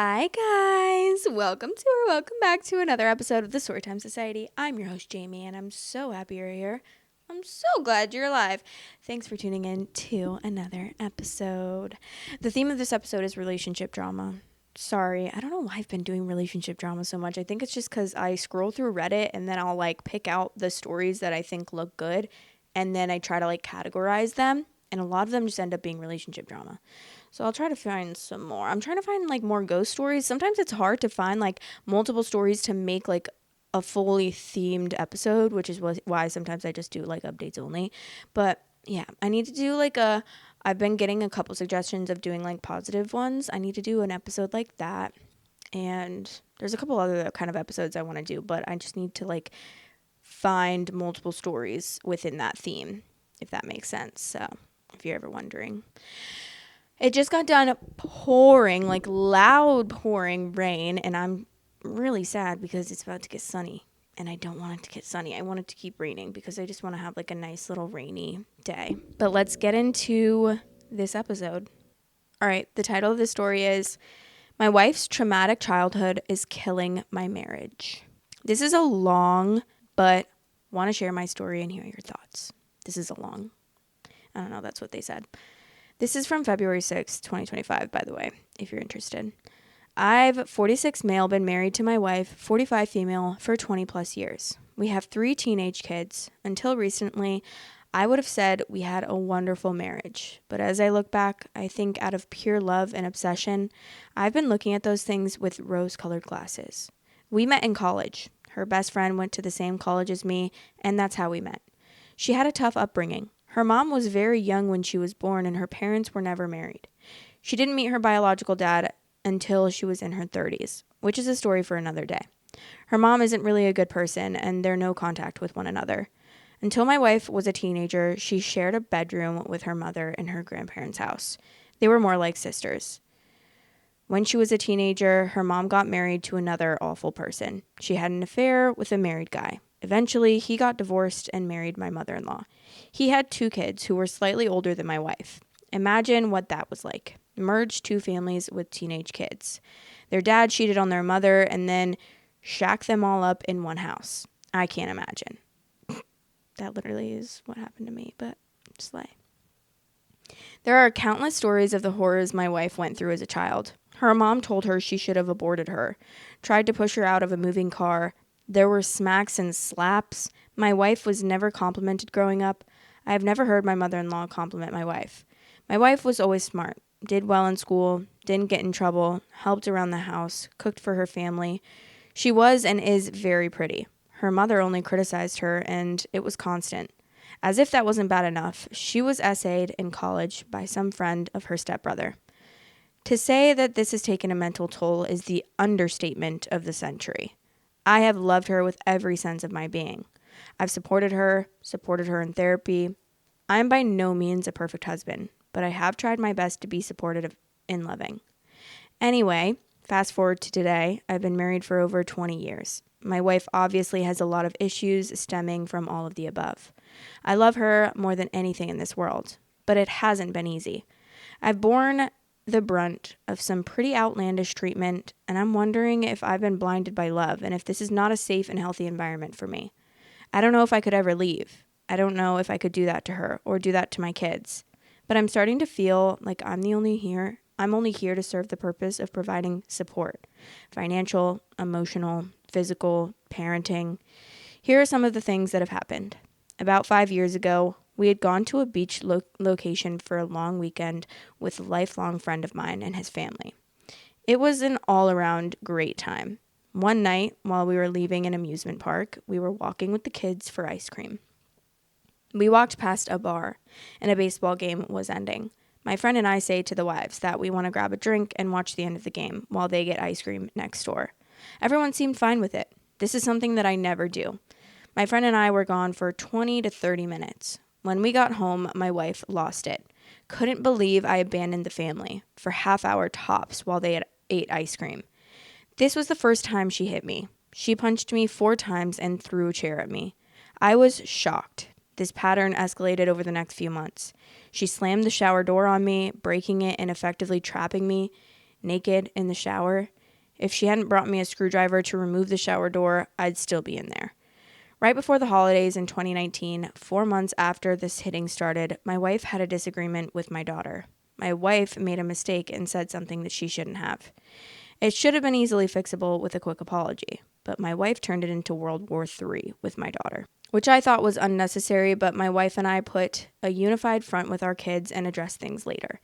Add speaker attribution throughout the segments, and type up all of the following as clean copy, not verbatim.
Speaker 1: Hi guys, welcome back to another episode of the Storytime Society. I'm your host Jamie and I'm so happy you're here. I'm so glad you're alive. Thanks for tuning in to another episode. The theme of this episode is relationship drama. Sorry, I don't know why I've been doing relationship drama so much. I think it's just because I scroll through Reddit and then I'll pick out the stories that I think look good and then I try to categorize them, and a lot of them just end up being relationship drama. So I'll try to find some more. I'm trying to find more ghost stories. Sometimes it's hard to find multiple stories to make a fully themed episode, which is why sometimes I just do updates only. But yeah, I need to do I've been getting a couple suggestions of doing positive ones. I need to do an episode like that. And there's a couple other kind of episodes I want to do, but I just need to find multiple stories within that theme, if that makes sense. So if you're ever wondering. It just got done pouring, loud pouring rain, and I'm really sad because it's about to get sunny, and I don't want it to get sunny. I want it to keep raining because I just want to have a nice little rainy day. But let's get into this episode. All right, the title of this story is My Wife's Traumatic Childhood is Killing My Marriage. This is a long, but want to share my story and hear your thoughts. This is a long. I don't know, that's what they said. This is from February 6th, 2025, by the way, if you're interested. I've 46 male, been married to my wife, 45 female, for 20 plus years. We have 3 teenage kids. Until recently, I would have said we had a wonderful marriage. But as I look back, I think out of pure love and obsession, I've been looking at those things with rose-colored glasses. We met in college. Her best friend went to the same college as me, and that's how we met. She had a tough upbringing. Her mom was very young when she was born, and her parents were never married. She didn't meet her biological dad until she was in her 30s, which is a story for another day. Her mom isn't really a good person, and they're no contact with one another. Until my wife was a teenager, she shared a bedroom with her mother in her grandparents' house. They were more like sisters. When she was a teenager, her mom got married to another awful person. She had an affair with a married guy. Eventually, he got divorced and married my mother-in-law. He had 2 kids who were slightly older than my wife. Imagine what that was like. Merged 2 families with teenage kids. Their dad cheated on their mother and then shacked them all up in one house. I can't imagine. That literally is what happened to me, but slay. There are countless stories of the horrors my wife went through as a child. Her mom told her she should have aborted her, tried to push her out of a moving car. There were smacks and slaps. My wife was never complimented growing up. I have never heard my mother-in-law compliment my wife. My wife was always smart, did well in school, didn't get in trouble, helped around the house, cooked for her family. She was and is very pretty. Her mother only criticized her, and it was constant. As if that wasn't bad enough, she was essayed in college by some friend of her stepbrother. To say that this has taken a mental toll is the understatement of the century. I have loved her with every sense of my being. I've supported her in therapy. I am by no means a perfect husband, but I have tried my best to be supportive and loving. Anyway, fast forward to today, I've been married for over 20 years. My wife obviously has a lot of issues stemming from all of the above. I love her more than anything in this world, but it hasn't been easy. I've borne the brunt of some pretty outlandish treatment, and I'm wondering if I've been blinded by love and if this is not a safe and healthy environment for me. I don't know if I could ever leave. I don't know if I could do that to her or do that to my kids. But I'm starting to feel like I'm only here to serve the purpose of providing support. Financial, emotional, physical, parenting. Here are some of the things that have happened. About 5 years ago, we had gone to a beach location for a long weekend with a lifelong friend of mine and his family. It was an all-around great time. One night, while we were leaving an amusement park, we were walking with the kids for ice cream. We walked past a bar, and a baseball game was ending. My friend and I say to the wives that we want to grab a drink and watch the end of the game while they get ice cream next door. Everyone seemed fine with it. This is something that I never do. My friend and I were gone for 20 to 30 minutes. When we got home, my wife lost it. Couldn't believe I abandoned the family for half-hour tops while they ate ice cream. This was the first time she hit me. She punched me 4 times and threw a chair at me. I was shocked. This pattern escalated over the next few months. She slammed the shower door on me, breaking it and effectively trapping me. naked in the shower. If she hadn't brought me a screwdriver to remove the shower door, I'd still be in there. Right before the holidays in 2019, 4 months after this hitting started, my wife had a disagreement with my daughter. My wife made a mistake and said something that she shouldn't have. It should have been easily fixable with a quick apology, but my wife turned it into World War III with my daughter, which I thought was unnecessary, but my wife and I put a unified front with our kids and addressed things later.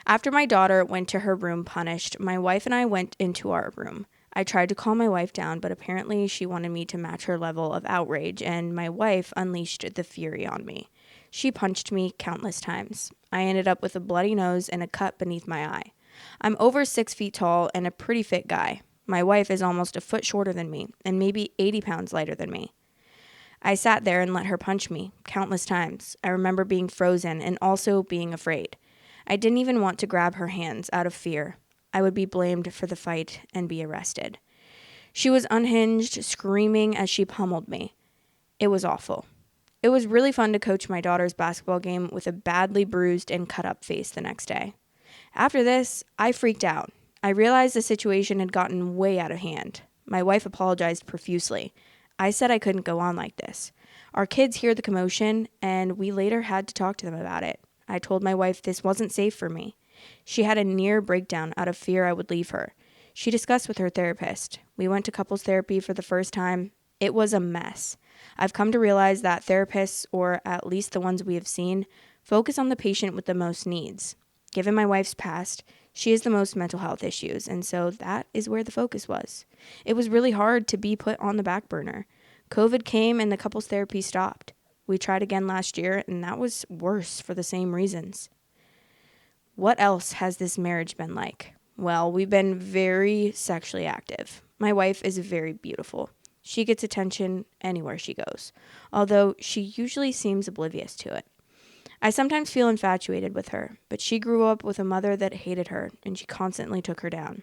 Speaker 1: After my daughter went to her room punished, my wife and I went into our room. I tried to calm my wife down, but apparently she wanted me to match her level of outrage, and my wife unleashed the fury on me. She punched me countless times. I ended up with a bloody nose and a cut beneath my eye. I'm over 6 feet tall and a pretty fit guy. My wife is almost a foot shorter than me and maybe 80 pounds lighter than me. I sat there and let her punch me countless times. I remember being frozen and also being afraid. I didn't even want to grab her hands out of fear. I would be blamed for the fight and be arrested. She was unhinged, screaming as she pummeled me. It was awful. It was really fun to coach my daughter's basketball game with a badly bruised and cut up face the next day. After this, I freaked out. I realized the situation had gotten way out of hand. My wife apologized profusely. I said I couldn't go on like this. Our kids hear the commotion, and we later had to talk to them about it. I told my wife this wasn't safe for me. She had a near breakdown out of fear I would leave her. She discussed with her therapist. We went to couples therapy for the first time. It was a mess. I've come to realize that therapists, or at least the ones we have seen, focus on the patient with the most needs. Given my wife's past, she has the most mental health issues, and so that is where the focus was. It was really hard to be put on the back burner. COVID came and the couples therapy stopped. We tried again last year, and that was worse for the same reasons. What else has this marriage been like? Well, we've been very sexually active. My wife is very beautiful. She gets attention anywhere she goes, although she usually seems oblivious to it. I sometimes feel infatuated with her, but she grew up with a mother that hated her, and she constantly took her down.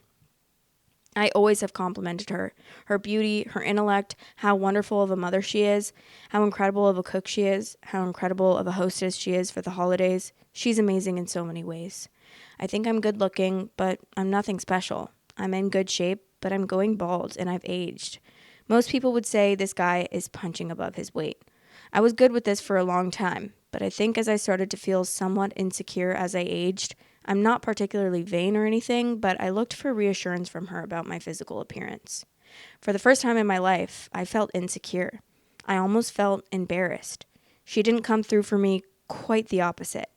Speaker 1: I always have complimented her, her beauty, her intellect, how wonderful of a mother she is, how incredible of a cook she is, how incredible of a hostess she is for the holidays. She's amazing in so many ways. I think I'm good looking, but I'm nothing special. I'm in good shape, but I'm going bald and I've aged. Most people would say this guy is punching above his weight. I was good with this for a long time, but I think as I started to feel somewhat insecure as I aged, I'm not particularly vain or anything, but I looked for reassurance from her about my physical appearance. For the first time in my life, I felt insecure. I almost felt embarrassed. She didn't come through for me, quite the opposite.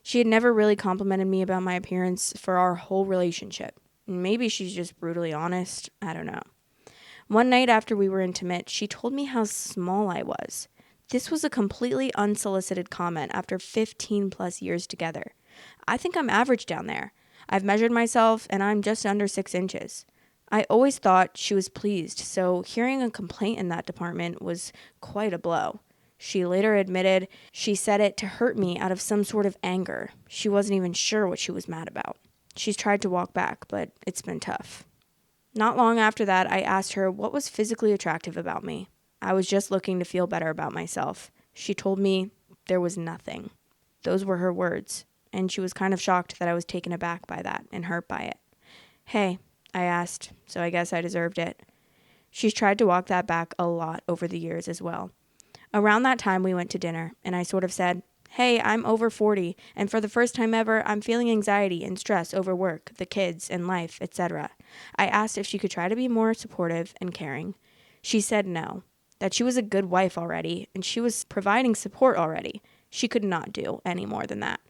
Speaker 1: She had never really complimented me about my appearance for our whole relationship. Maybe she's just brutally honest. I don't know. One night after we were intimate, she told me how small I was. This was a completely unsolicited comment after 15 plus years together. I think I'm average down there. I've measured myself and I'm just under 6 inches. I always thought she was pleased, so hearing a complaint in that department was quite a blow. She later admitted she said it to hurt me out of some sort of anger. She wasn't even sure what she was mad about. She's tried to walk back, but it's been tough. Not long after that, I asked her what was physically attractive about me. I was just looking to feel better about myself. She told me there was nothing. Those were her words, and she was kind of shocked that I was taken aback by that and hurt by it. Hey, I asked, so I guess I deserved it. She's tried to walk that back a lot over the years as well. Around that time, we went to dinner, and I sort of said, hey, I'm over 40, and for the first time ever, I'm feeling anxiety and stress over work, the kids, and life, etc. I asked if she could try to be more supportive and caring. She said no, that she was a good wife already, and she was providing support already. She could not do any more than that.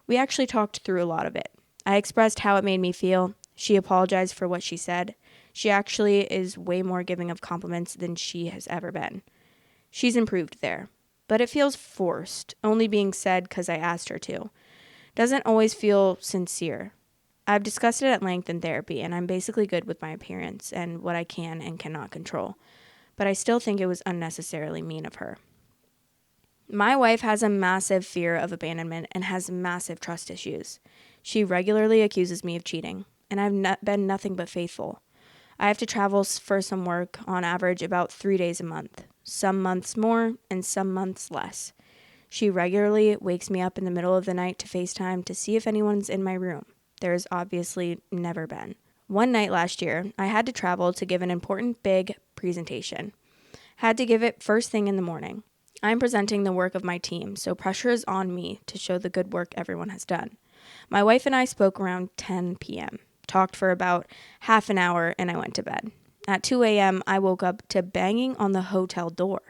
Speaker 1: We actually talked through a lot of it. I expressed how it made me feel. She apologized for what she said. She actually is way more giving of compliments than she has ever been. She's improved there, but it feels forced, only being said because I asked her to. Doesn't always feel sincere. I've discussed it at length in therapy, and I'm basically good with my appearance and what I can and cannot control, but I still think it was unnecessarily mean of her. My wife has a massive fear of abandonment and has massive trust issues. She regularly accuses me of cheating, and I've been nothing but faithful. I have to travel for some work on average about 3 days a month, some months more and some months less. She regularly wakes me up in the middle of the night to FaceTime to see if anyone's in my room. there's obviously never been. One night last year, I had to travel to give an important big presentation. Had to give it first thing in the morning. I'm presenting the work of my team, so pressure is on me to show the good work everyone has done. My wife and I spoke around 10 p.m., talked for about half an hour, and I went to bed. At 2 a.m., I woke up to banging on the hotel door.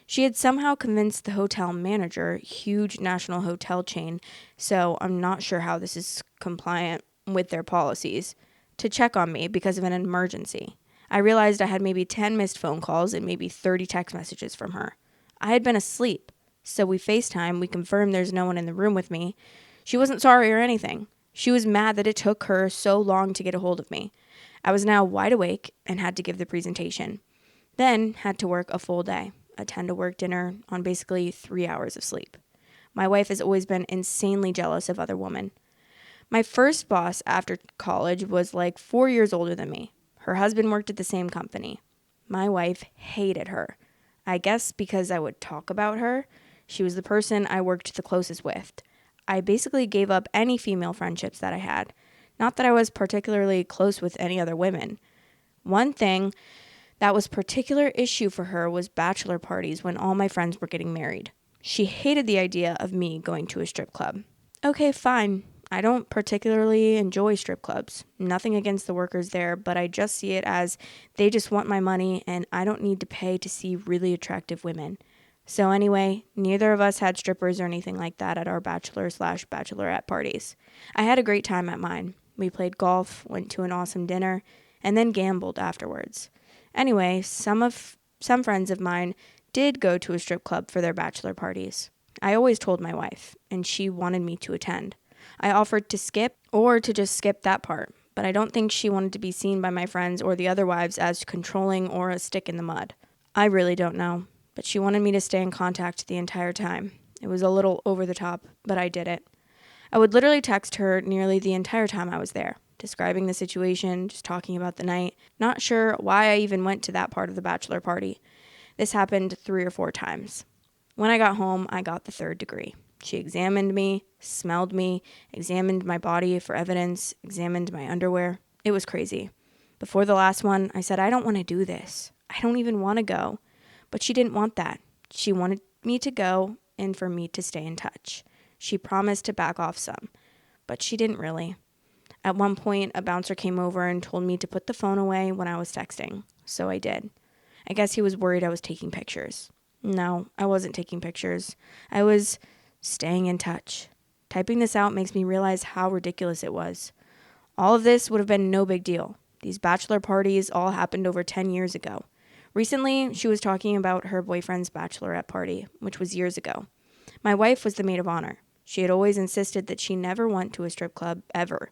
Speaker 1: She had somehow convinced the hotel manager, huge national hotel chain, so I'm not sure how this is compliant with their policies, to check on me because of an emergency. I realized I had maybe 10 missed phone calls and maybe 30 text messages from her. I had been asleep, so we FaceTime. We confirmed there's no one in the room with me. She wasn't sorry or anything. She was mad that it took her so long to get a hold of me. I was now wide awake and had to give the presentation. Then had to work a full day, attend a work dinner on basically 3 hours of sleep. My wife has always been insanely jealous of other women. My first boss after college was like 4 years older than me. Her husband worked at the same company. My wife hated her. I guess because I would talk about her. She was the person I worked the closest with. I basically gave up any female friendships that I had. Not that I was particularly close with any other women. One thing that was particular issue for her was bachelor parties when all my friends were getting married. She hated the idea of me going to a strip club. Okay, fine. I don't particularly enjoy strip clubs. Nothing against the workers there, but I just see it as they just want my money and I don't need to pay to see really attractive women. So anyway, neither of us had strippers or anything like that at our bachelor/bachelorette parties. I had a great time at mine. We played golf, went to an awesome dinner, and then gambled afterwards. Anyway, some friends of mine did go to a strip club for their bachelor parties. I always told my wife, and she wanted me to attend. I offered to skip or to just skip that part, but I don't think she wanted to be seen by my friends or the other wives as controlling or a stick in the mud. I really don't know, but she wanted me to stay in contact the entire time. It was a little over the top, but I did it. I would literally text her nearly the entire time I was there, describing the situation, just talking about the night. Not sure why I even went to that part of the bachelor party. This happened 3 or 4 times. When I got home, I got the 3rd degree. She examined me, smelled me, examined my body for evidence, examined my underwear. It was crazy. Before the last one, I said, I don't want to do this. I don't even want to go. But she didn't want that. She wanted me to go and for me to stay in touch. She promised to back off some, but she didn't really. At one point, a bouncer came over and told me to put the phone away when I was texting, so I did. I guess he was worried I was taking pictures. No, I wasn't taking pictures. I was staying in touch. Typing this out makes me realize how ridiculous it was. All of this would have been no big deal. These bachelor parties all happened over 10 years ago. Recently, she was talking about her boyfriend's bachelorette party, which was years ago. My wife was the maid of honor. She had always insisted that she never went to a strip club, ever.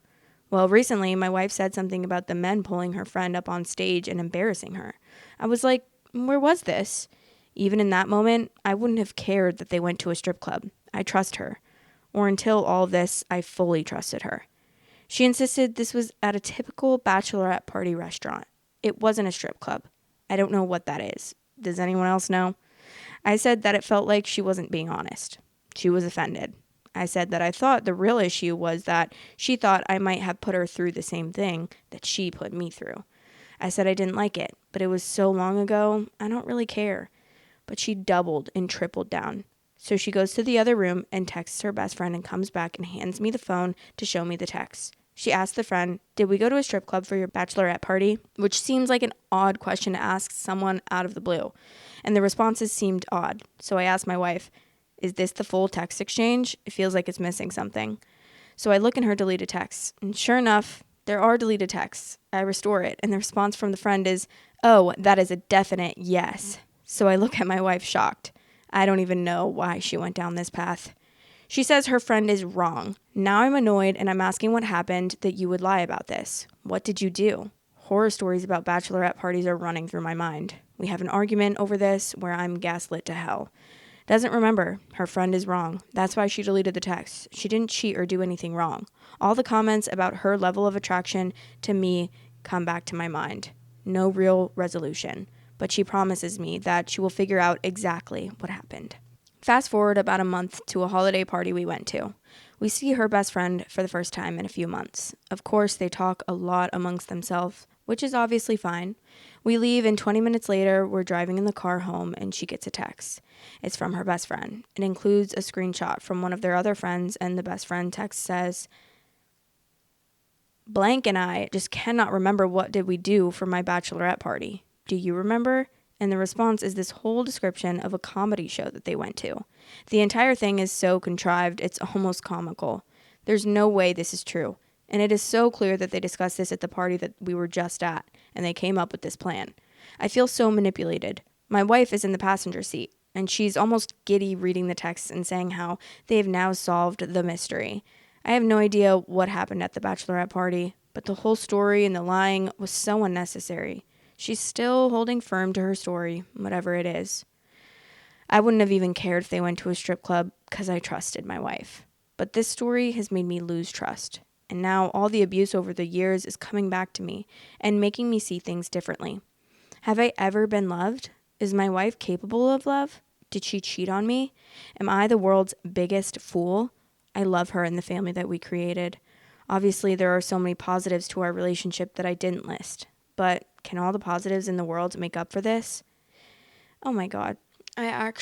Speaker 1: Well, recently, my wife said something about the men pulling her friend up on stage and embarrassing her. I was like, where was this? Even in that moment, I wouldn't have cared that they went to a strip club. I trust her. Or until all of this, I fully trusted her. She insisted this was at a typical bachelorette party restaurant. It wasn't a strip club. I don't know what that is. Does anyone else know? I said that it felt like she wasn't being honest. She was offended. I said that I thought the real issue was that she thought I might have put her through the same thing that she put me through. I said I didn't like it, but it was so long ago, I don't really care. But she doubled and tripled down. So she goes to the other room and texts her best friend and comes back and hands me the phone to show me the text. She asked the friend, did we go to a strip club for your bachelorette party? Which seems like an odd question to ask someone out of the blue. And the responses seemed odd. So I asked my wife, is this the full text exchange? It feels like it's missing something. So I look in her deleted texts. And sure enough, there are deleted texts. I restore it. And the response from the friend is, oh, that is a definite yes. So I look at my wife shocked. I don't even know why she went down this path. She says her friend is wrong. Now I'm annoyed and I'm asking what happened that you would lie about this. What did you do? Horror stories about bachelorette parties are running through my mind. We have an argument over this where I'm gaslit to hell. Doesn't remember. Her friend is wrong. That's why she deleted the text. She didn't cheat or do anything wrong. All the comments about her level of attraction to me come back to my mind. No real resolution. But she promises me that she will figure out exactly what happened. Fast forward about a month to a holiday party we went to. We see her best friend for the first time in a few months. Of course, they talk a lot amongst themselves, which is obviously fine. We leave, and 20 minutes later, we're driving in the car home, and she gets a text. It's from her best friend. It includes a screenshot from one of their other friends, and the best friend text says, "Blank and I just cannot remember what did we do for my bachelorette party. Do you remember?" And the response is this whole description of a comedy show that they went to. The entire thing is so contrived, it's almost comical. There's no way this is true. And it is so clear that they discussed this at the party that we were just at, and they came up with this plan. I feel so manipulated. My wife is in the passenger seat, and she's almost giddy reading the text and saying how they have now solved the mystery. I have no idea what happened at the bachelorette party, but the whole story and the lying was so unnecessary. She's still holding firm to her story, whatever it is. I wouldn't have even cared if they went to a strip club because I trusted my wife. But this story has made me lose trust. And now all the abuse over the years is coming back to me and making me see things differently. Have I ever been loved? Is my wife capable of love? Did she cheat on me? Am I the world's biggest fool? I love her and the family that we created. Obviously, there are so many positives to our relationship that I didn't list. But can all the positives in the world make up for this? Oh my God. I'm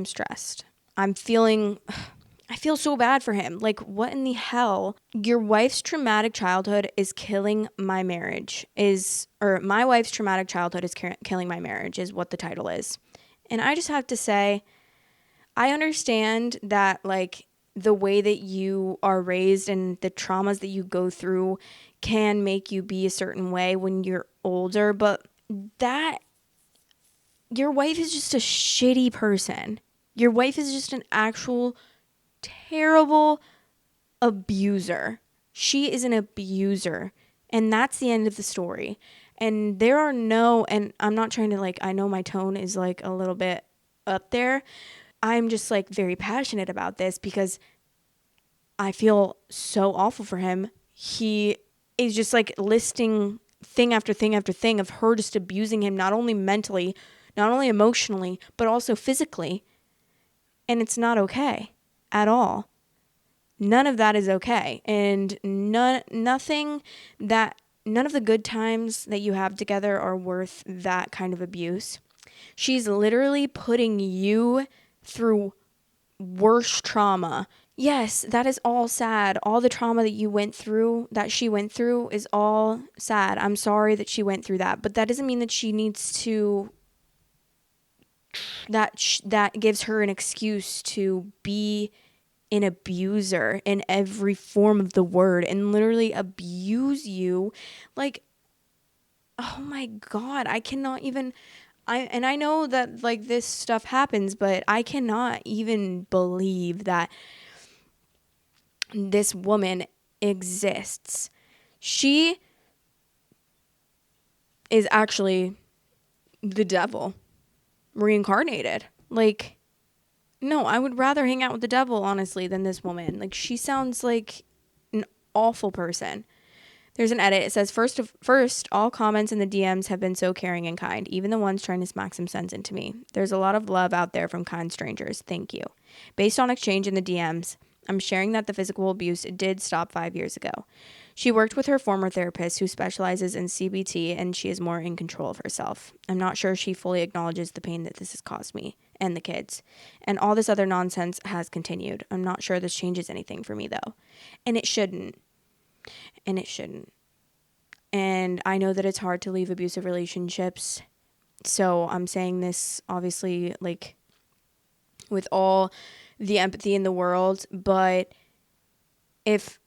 Speaker 1: stressed. I feel so bad for him. Like, what in the hell? Your wife's traumatic childhood is killing my marriage. My wife's traumatic childhood is killing my marriage is what the title is. And I just have to say, I understand that, like, the way that you are raised and the traumas that you go through can make you be a certain way when you're older, but your wife is just a shitty person. Your wife is just an actual terrible abuser. She is an abuser. And that's the end of the story. And and I'm not trying to, I know my tone is a little bit up there. I'm just very passionate about this because I feel so awful for him. He is just listing thing after thing after thing of her just abusing him, not only mentally, not only emotionally, but also physically. And it's not okay at all. None of that is okay. And none of the good times that you have together are worth that kind of abuse. She's literally putting you through worse trauma. Yes, that is all sad. All the trauma that she went through is all sad. I'm sorry that she went through that, but that doesn't mean that she needs to that gives her an excuse to be an abuser in every form of the word and literally abuse you. Oh my God, I cannot even, I know that this stuff happens, but I cannot even believe that this woman exists. She is actually the devil reincarnated. No, I would rather hang out with the devil, honestly, than this woman. She sounds like an awful person. There's an edit. It says, first, all comments in the DMs have been so caring and kind, even the ones trying to smack some sense into me. There's a lot of love out there from kind strangers. Thank you. Based on exchange in the DMs, I'm sharing that the physical abuse did stop 5 years ago. She worked with her former therapist who specializes in CBT, and she is more in control of herself. I'm not sure she fully acknowledges the pain that this has caused me and the kids. And all this other nonsense has continued. I'm not sure this changes anything for me, though. And it shouldn't. And I know that it's hard to leave abusive relationships. So I'm saying this, obviously, with all the empathy in the world. But if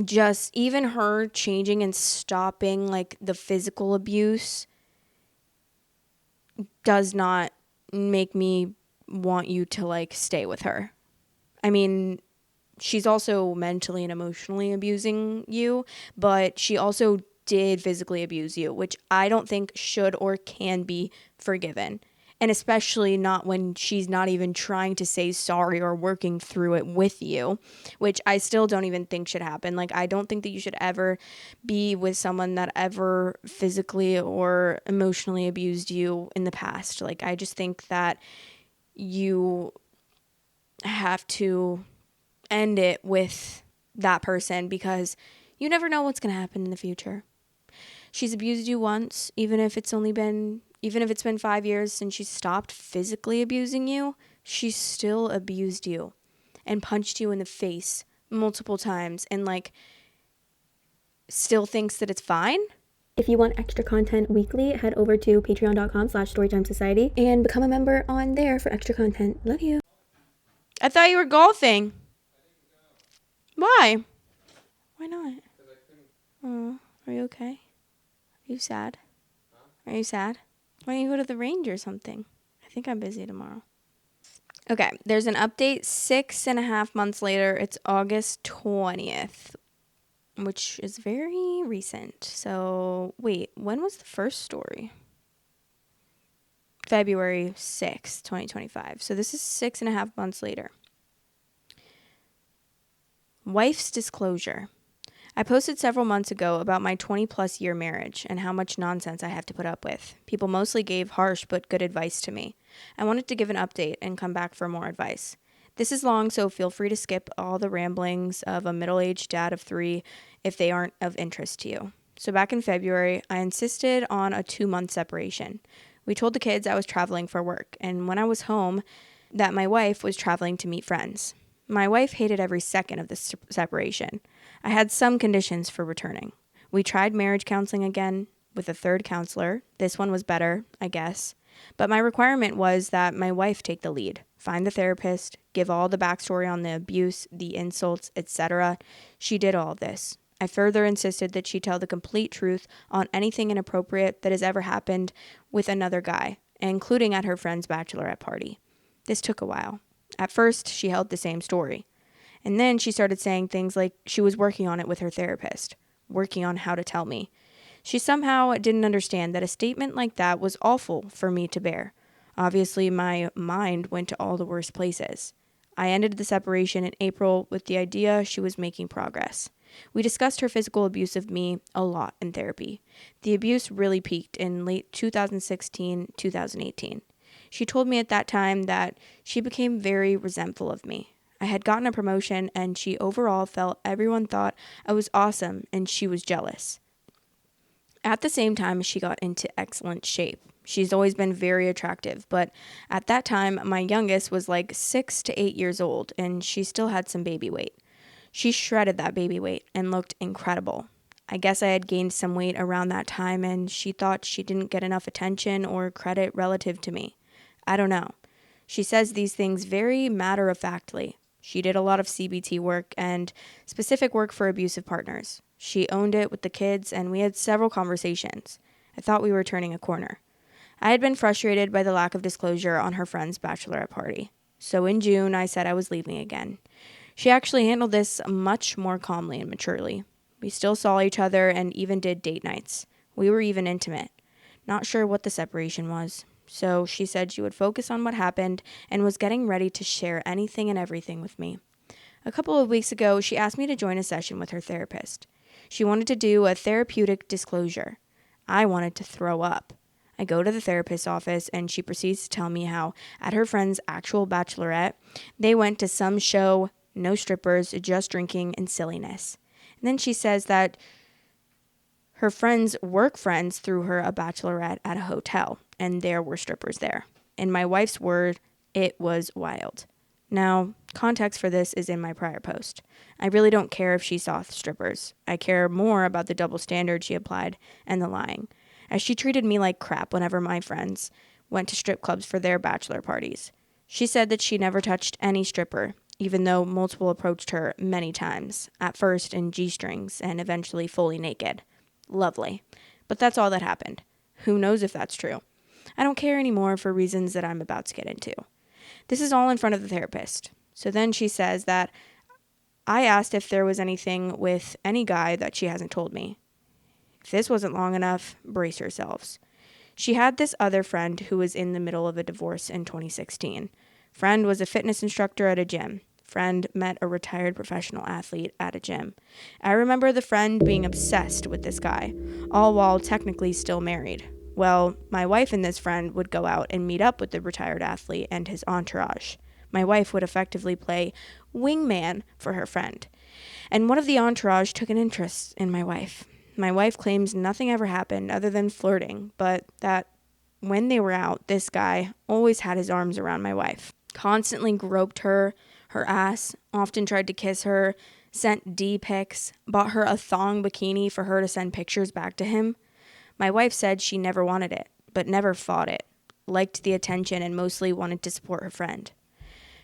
Speaker 1: just even her changing and stopping the physical abuse does not make me want you to stay with her. I mean, she's also mentally and emotionally abusing you, but she also did physically abuse you, which I don't think should or can be forgiven. And especially not when she's not even trying to say sorry or working through it with you, which I still don't even think should happen. Like, I don't think that you should ever be with someone that ever physically or emotionally abused you in the past. Like, I just think that you have to end it with that person, because you never know what's going to happen in the future. She's abused you once, even if it's been 5 years since she stopped physically abusing you, she's still abused you and punched you in the face multiple times, and like still thinks that it's fine.
Speaker 2: If you want extra content weekly, head over to patreon.com/storytimesociety and become a member on there for extra content. Love you.
Speaker 1: I thought you were golfing. Why? Why not? Oh, are you okay? Are you sad? Are you sad? Why don't you go to the range or something? I think I'm busy tomorrow. Okay, there's an update 6.5 months later. It's August 20th, which is very recent. So, wait, when was the first story? February 6th, 2025. So this is 6.5 months later. Wife's disclosure. I posted several months ago about my 20-plus year marriage and how much nonsense I have to put up with. People mostly gave harsh but good advice to me. I wanted to give an update and come back for more advice. This is long, so feel free to skip all the ramblings of a middle-aged dad of 3 if they aren't of interest to you. So back in February, I insisted on a 2-month separation. We told the kids I was traveling for work, and when I was home, that my wife was traveling to meet friends. My wife hated every second of this separation. I had some conditions for returning. We tried marriage counseling again with a third counselor. This one was better, I guess. But my requirement was that my wife take the lead, find the therapist, give all the backstory on the abuse, the insults, etc. She did all of this. I further insisted that she tell the complete truth on anything inappropriate that has ever happened with another guy, including at her friend's bachelorette party. This took a while. At first, she held the same story. And then she started saying things like she was working on it with her therapist, working on how to tell me. She somehow didn't understand that a statement like that was awful for me to bear. Obviously, my mind went to all the worst places. I ended the separation in April with the idea she was making progress. We discussed her physical abuse of me a lot in therapy. The abuse really peaked in late 2016, 2018. She told me at that time that she became very resentful of me. I had gotten a promotion, and she overall felt everyone thought I was awesome and she was jealous. At the same time, she got into excellent shape. She's always been very attractive, but at that time, my youngest was like 6 to 8 years old, and she still had some baby weight. She shredded that baby weight and looked incredible. I guess I had gained some weight around that time, and she thought she didn't get enough attention or credit relative to me. I don't know. She says these things very matter-of-factly. She did a lot of CBT work and specific work for abusive partners. She owned it with the kids, and we had several conversations. I thought we were turning a corner. I had been frustrated by the lack of disclosure on her friend's bachelorette party. So in June, I said I was leaving again. She actually handled this much more calmly and maturely. We still saw each other and even did date nights. We were even intimate. Not sure what the separation was. So she said she would focus on what happened and was getting ready to share anything and everything with me. A couple of weeks ago, she asked me to join a session with her therapist. She wanted to do a therapeutic disclosure. I wanted to throw up. I go to the therapist's office, and she proceeds to tell me how, at her friend's actual bachelorette, they went to some show, no strippers, just drinking and silliness. And then she says that her friend's work friends threw her a bachelorette at a hotel, and there were strippers there. In my wife's word, it was wild. Now, context for this is in my prior post. I really don't care if she saw strippers. I care more about the double standard she applied and the lying, as she treated me like crap whenever my friends went to strip clubs for their bachelor parties. She said that she never touched any stripper, even though multiple approached her many times, at first in G-strings and eventually fully naked. Lovely. But that's all that happened. Who knows if that's true? I don't care anymore for reasons that I'm about to get into. This is all in front of the therapist. So then she says that I asked if there was anything with any guy that she hasn't told me. If this wasn't long enough, brace yourselves. She had this other friend who was in the middle of a divorce in 2016. Friend was a fitness instructor at a gym. Friend met a retired professional athlete at a gym. I remember the friend being obsessed with this guy, all while technically still married. Well, my wife and this friend would go out and meet up with the retired athlete and his entourage. My wife would effectively play wingman for her friend. And one of the entourage took an interest in my wife. My wife claims nothing ever happened other than flirting, but that when they were out, this guy always had his arms around my wife, constantly groped her ass, often tried to kiss her, sent D pics, bought her a thong bikini for her to send pictures back to him. My wife said she never wanted it, but never fought it, liked the attention, and mostly wanted to support her friend.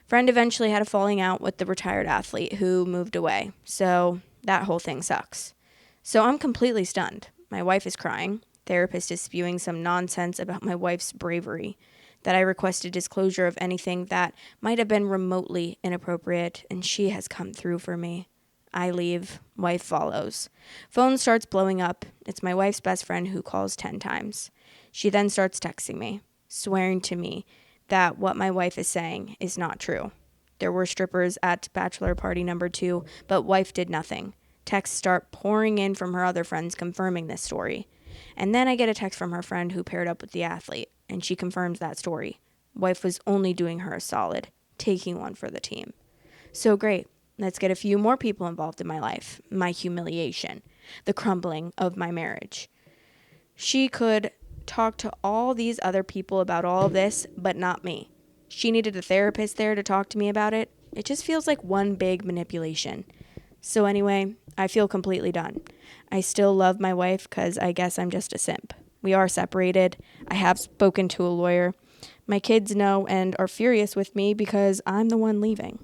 Speaker 1: Friend eventually had a falling out with the retired athlete who moved away, so that whole thing sucks. So I'm completely stunned. My wife is crying. Therapist is spewing some nonsense about my wife's bravery, that I requested disclosure of anything that might have been remotely inappropriate, and she has come through for me. I leave. Wife follows. Phone starts blowing up. It's my wife's best friend who calls 10 times. She then starts texting me, swearing to me that what my wife is saying is not true. There were strippers at bachelor party number 2, but wife did nothing. Texts start pouring in from her other friends confirming this story. And then I get a text from her friend who paired up with the athlete, and she confirms that story. Wife was only doing her a solid, taking one for the team. So great. Let's get a few more people involved in my life, my humiliation, the crumbling of my marriage. She could talk to all these other people about all of this, but not me. She needed a therapist there to talk to me about it. It just feels like one big manipulation. So anyway, I feel completely done. I still love my wife because I guess I'm just a simp. We are separated. I have spoken to a lawyer. My kids know and are furious with me because I'm the one leaving.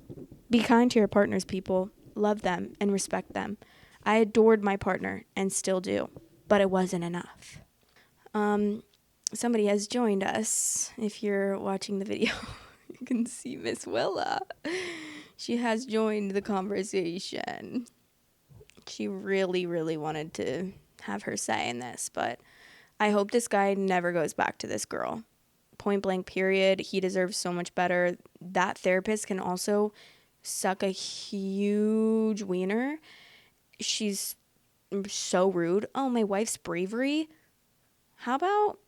Speaker 1: Be kind to your partners, people. Love them and respect them. I adored my partner and still do, but it wasn't enough. Somebody has joined us. If you're watching the video, you can see Miss Willa. She has joined the conversation. She really, really wanted to have her say in this, but I hope this guy never goes back to this girl. Point blank, period. He deserves so much better. That therapist can also suck a huge wiener. She's so rude. Oh, my wife's bravery. How about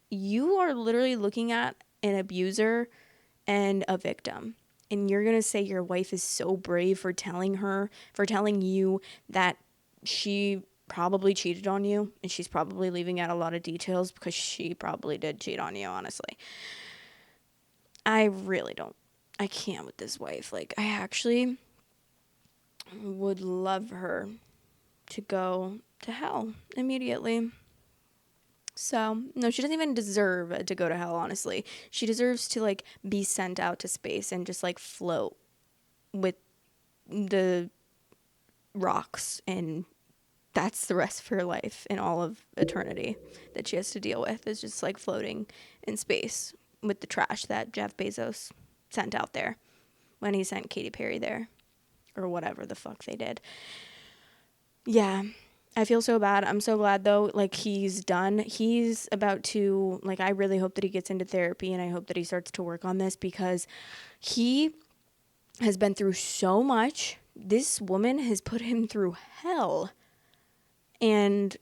Speaker 1: you are literally looking at an abuser and a victim, and you're going to say your wife is so brave for telling you that she probably cheated on you, and she's probably leaving out a lot of details because she probably did cheat on you, honestly. I can't with this wife. Like, I actually would love her to go to hell immediately. So, no, she doesn't even deserve to go to hell, honestly. She deserves to, like, be sent out to space and just, like, float with the rocks, and that's the rest of her life and all of eternity that she has to deal with is just, like, floating in space with the trash that Jeff Bezos sent out there when he sent Katy Perry there, or whatever the fuck they did. Yeah. I feel so bad. I'm so glad, though, like, he's done. He's about to, like, I really hope that he gets into therapy, and I hope that he starts to work on this because he has been through so much. This woman has put him through hell, and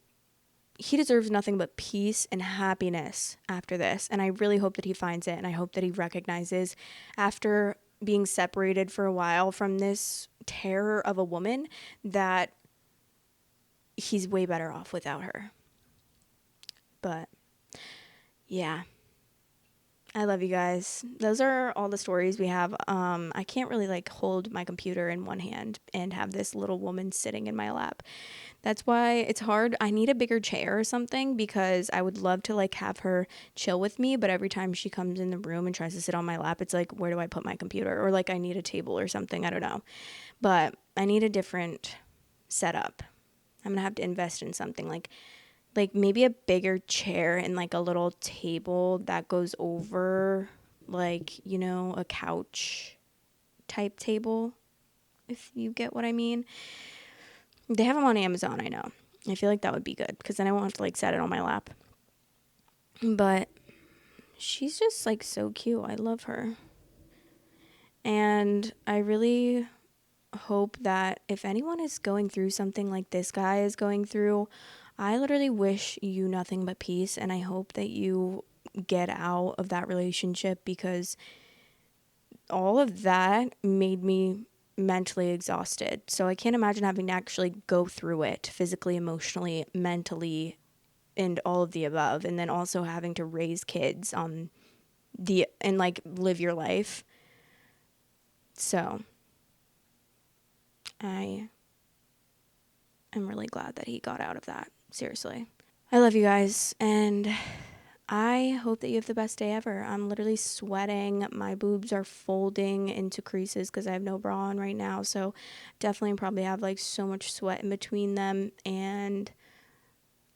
Speaker 1: he deserves nothing but peace and happiness after this, and I really hope that he finds it, and I hope that he recognizes after being separated for a while from this terror of a woman that he's way better off without her. But yeah, I love you guys. Those are all the stories we have. I can't really like hold my computer in one hand and have this little woman sitting in my lap. That's why it's hard. I need a bigger chair or something because I would love to like have her chill with me, but every time she comes in the room and tries to sit on my lap, it's like, where do I put my computer? Or like I need a table or something. I don't know. But I need a different setup. I'm gonna have to invest in something like maybe a bigger chair and like a little table that goes over like, you know, a couch type table, if you get what I mean. They have them on Amazon, I know. I feel like that would be good because then I won't have to like set it on my lap. But she's just like so cute. I love her. And I really hope that if anyone is going through something like this guy is going through, I literally wish you nothing but peace, and I hope that you get out of that relationship, because all of that made me mentally exhausted. So I can't imagine having to actually go through it physically, emotionally, mentally, and all of the above, and then also having to raise kids and like live your life. So I am really glad that he got out of that. Seriously. I love you guys, and I hope that you have the best day ever. I'm literally sweating. My boobs are folding into creases because I have no bra on right now. So definitely probably have like so much sweat in between them. And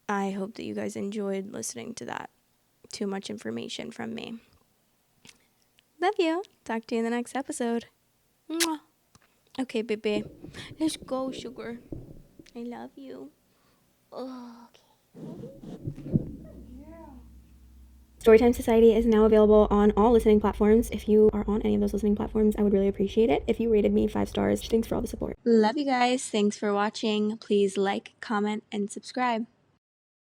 Speaker 1: I hope that you guys enjoyed listening to that. Too much information from me. Love you. Talk to you in the next episode. Mwah. Okay, baby. Let's go, sugar. I love you. Oh, okay.
Speaker 2: Storytime Society is now available on all listening platforms. If you are on any of those listening platforms, I would really appreciate it if you rated me 5 stars. Thanks for all the support.
Speaker 1: Love you guys. Thanks for watching. Please like, comment, and subscribe.